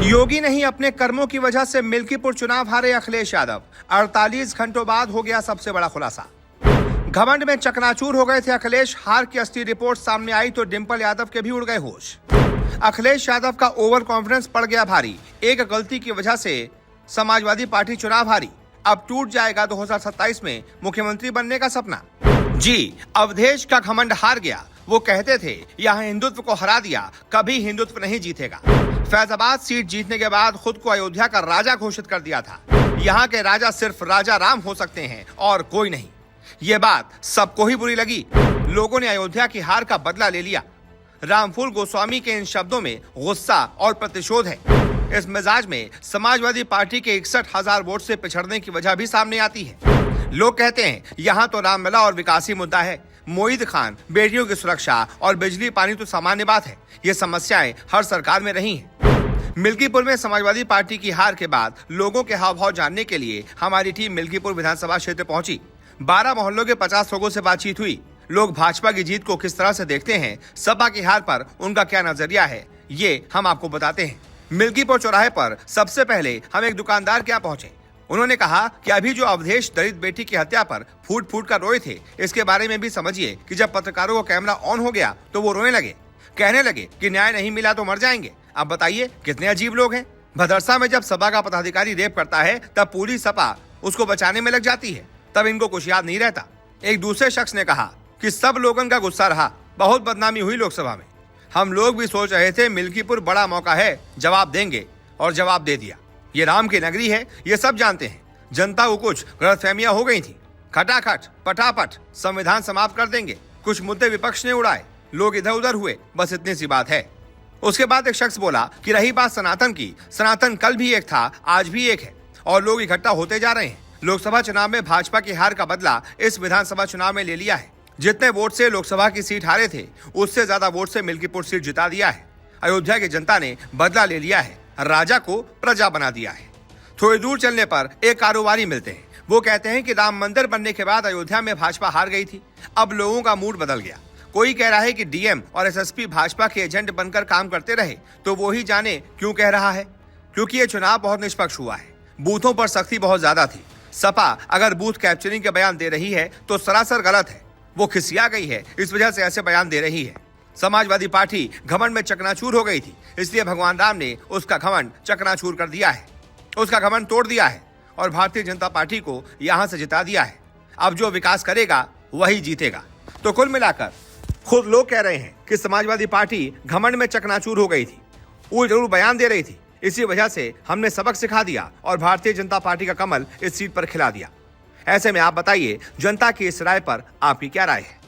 योगी नहीं, अपने कर्मों की वजह से मिल्कीपुर चुनाव हारे अखिलेश यादव। 48 घंटों बाद हो गया सबसे बड़ा खुलासा। घमंड में चकनाचूर हो गए थे अखिलेश। हार की असली रिपोर्ट सामने आई तो डिंपल यादव के भी उड़ गए होश। अखिलेश यादव का ओवर कॉन्फिडेंस पड़ गया भारी। एक गलती की वजह से समाजवादी पार्टी चुनाव हारी। अब टूट जाएगा 2027 में मुख्यमंत्री बनने का सपना। जी, अवधेश का घमंड हार गया। वो कहते थे यहाँ हिंदुत्व को हरा दिया, कभी हिंदुत्व नहीं जीतेगा। फैजाबाद सीट जीतने के बाद खुद को अयोध्या का राजा घोषित कर दिया था। यहाँ के राजा सिर्फ राजा राम हो सकते हैं और कोई नहीं। ये बात सबको ही बुरी लगी। लोगों ने अयोध्या की हार का बदला ले लिया। रामफूल गोस्वामी के इन शब्दों में गुस्सा और प्रतिशोध है। इस मिजाज में समाजवादी पार्टी के 61,000 वोट से पिछड़ने की वजह भी सामने आती है। लोग कहते हैं यहाँ तो रामलला और विकासी मुद्दा है। मोईद खान, बेटियों की सुरक्षा और बिजली पानी तो सामान्य बात है। ये समस्याएं हर सरकार में रही हैं। मिल्कीपुर में समाजवादी पार्टी की हार के बाद लोगों के हाव भाव जानने के लिए हमारी टीम मिल्कीपुर विधानसभा क्षेत्र पहुंची। 12 मोहल्लों के 50 लोगों से बातचीत हुई। लोग भाजपा की जीत को किस तरह से देखते हैं, सपा की हार पर उनका क्या नजरिया है, ये हम आपको बताते हैं। मिल्कीपुर चौराहे पर सबसे पहले हम एक दुकानदार के यहाँ पहुंचे। उन्होंने कहा कि अभी जो अवधेश दलित बेटी की हत्या पर फूट फूट कर रोए थे, इसके बारे में भी समझिए कि जब पत्रकारों को कैमरा ऑन हो गया तो वो रोने लगे। कहने लगे कि न्याय नहीं मिला तो मर जाएंगे। अब बताइए कितने अजीब लोग हैं। भदरसा में जब सपा का पदाधिकारी रेप करता है तब पूरी सपा उसको बचाने में लग जाती है, तब इनको कुछ याद नहीं रहता। एक दूसरे शख्स ने कहा कि सब लोगों का गुस्सा रहा, बहुत बदनामी हुई लोकसभा में। हम लोग भी सोच रहे थे मिल्कीपुर बड़ा मौका है, जवाब देंगे, और जवाब दे दिया। ये राम की नगरी है, ये सब जानते हैं। जनता को कुछ गलतफहमियां हो गई थी। खटाखट पटापट संविधान समाप्त कर देंगे। कुछ मुद्दे विपक्ष ने उड़ाए, लोग इधर उधर हुए, बस इतनी सी बात है। उसके बाद एक शख्स बोला कि रही बात सनातन की, सनातन कल भी एक था, आज भी एक है, और लोग इकट्ठा होते जा रहे हैं। लोकसभा चुनाव में भाजपा की हार का बदला इस विधानसभा चुनाव में ले लिया है। जितने वोट से लोकसभा की सीट हारे थे, उससे ज्यादा वोट से मिल्कीपुर सीट जिता दिया है। अयोध्या की जनता ने बदला ले लिया है, राजा को प्रजा बना दिया है। थोड़ी दूर चलने पर एक कारोबारी मिलते हैं। वो कहते हैं कि राम मंदिर बनने के बाद अयोध्या में भाजपा हार गई थी, अब लोगों का मूड बदल गया। कोई कह रहा है कि डीएम और एसएसपी भाजपा के एजेंट बनकर काम करते रहे, तो वो ही जाने क्यों कह रहा है। क्योंकि ये चुनाव बहुत निष्पक्ष हुआ है। बूथों पर सख्ती बहुत ज्यादा थी। सपा अगर बूथ कैप्चरिंग के बयान दे रही है तो सरासर गलत है। वो खिसिया गई है, इस वजह से ऐसे बयान दे रही है। समाजवादी पार्टी घमंड में चकनाचूर हो गई थी, इसलिए भगवान राम ने उसका घमंड चकनाचूर कर दिया है, उसका घमंड तोड़ दिया है और भारतीय जनता पार्टी को यहां से जिता दिया है। अब जो विकास करेगा वही जीतेगा। तो कुल मिलाकर खुद लोग कह रहे हैं कि समाजवादी पार्टी घमंड में चकनाचूर हो गई थी। वो जरूर बयान दे रही थी, इसी वजह से हमने सबक सिखा दिया और भारतीय जनता पार्टी का कमल इस सीट पर खिला दिया। ऐसे में आप बताइए, जनता की इस राय पर आपकी क्या राय है?